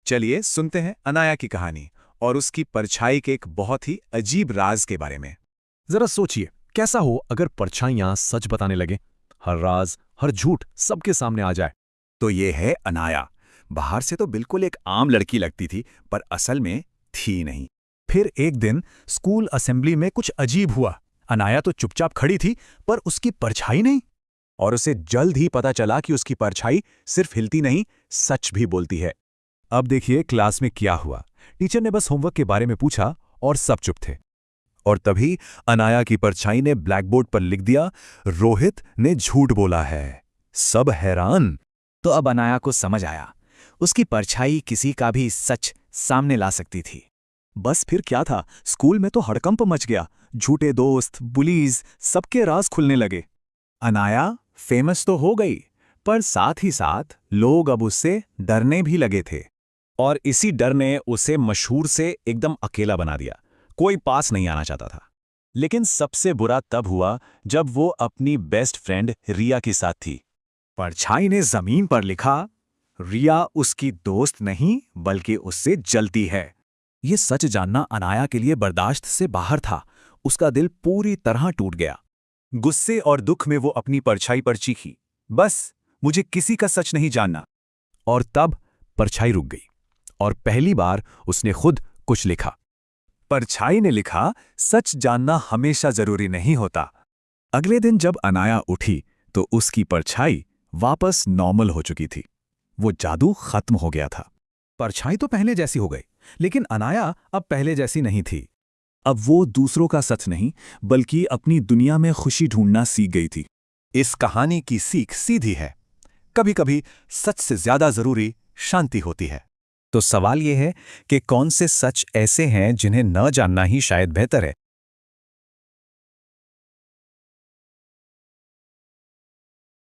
चलिए सुनते हैं अनाया की कहानी और उसकी परछाई के एक बहुत ही अजीब राज के बारे में। जरा सोचिए, कैसा हो अगर परछाइयां सच बताने लगे, हर राज, हर झूठ सबके सामने आ जाए। तो ये है अनाया। बाहर से तो बिल्कुल एक आम लड़की लगती थी, पर असल में थी नहीं। फिर एक दिन स्कूल असेंबली में कुछ अजीब हुआ। अनाया तो चुपचाप खड़ी थी, पर उसकी परछाई नहीं। और उसे जल्द ही पता चला कि उसकी परछाई सिर्फ हिलती नहीं, सच भी बोलती है। अब देखिए क्लास में क्या हुआ। टीचर ने बस होमवर्क के बारे में पूछा और सब चुप थे। और तभी अनाया की परछाई ने ब्लैकबोर्ड पर लिख दिया, रोहित ने झूठ बोला है। सब हैरान। तो अब अनाया को समझ आया, उसकी परछाई किसी का भी सच सामने ला सकती थी। बस फिर क्या था, स्कूल में तो हड़कंप मच गया। झूठे दोस्त, बुलीज, सबके राज खुलने लगे। अनाया फेमस तो हो गई, पर साथ ही साथ लोग अब उससे डरने भी लगे थे। और इसी डर ने उसे मशहूर से एकदम अकेला बना दिया। कोई पास नहीं आना चाहता था। लेकिन सबसे बुरा तब हुआ जब वो अपनी बेस्ट फ्रेंड रिया के साथ थी। परछाई ने जमीन पर लिखा, रिया उसकी दोस्त नहीं बल्कि उससे जलती है। ये सच जानना अनाया के लिए बर्दाश्त से बाहर था। उसका दिल पूरी तरह टूट गया। गुस्से और दुख में वो अपनी परछाई पर चीखी, बस मुझे किसी का सच नहीं जानना। और तब परछाई रुक गई और पहली बार उसने खुद कुछ लिखा। परछाई ने लिखा, सच जानना हमेशा जरूरी नहीं होता। अगले दिन जब अनाया उठी तो उसकी परछाई वापस नॉर्मल हो चुकी थी। वो जादू खत्म हो गया था। परछाई तो पहले जैसी हो गई, लेकिन अनाया अब पहले जैसी नहीं थी। अब वो दूसरों का सच नहीं, बल्कि अपनी दुनिया में खुशी ढूंढना सीख गई थी। इस कहानी की सीख सीधी है, कभी-कभी सच से ज्यादा जरूरी शांति होती है। तो सवाल ये है कि कौन से सच ऐसे हैं जिन्हें न जानना ही शायद बेहतर है।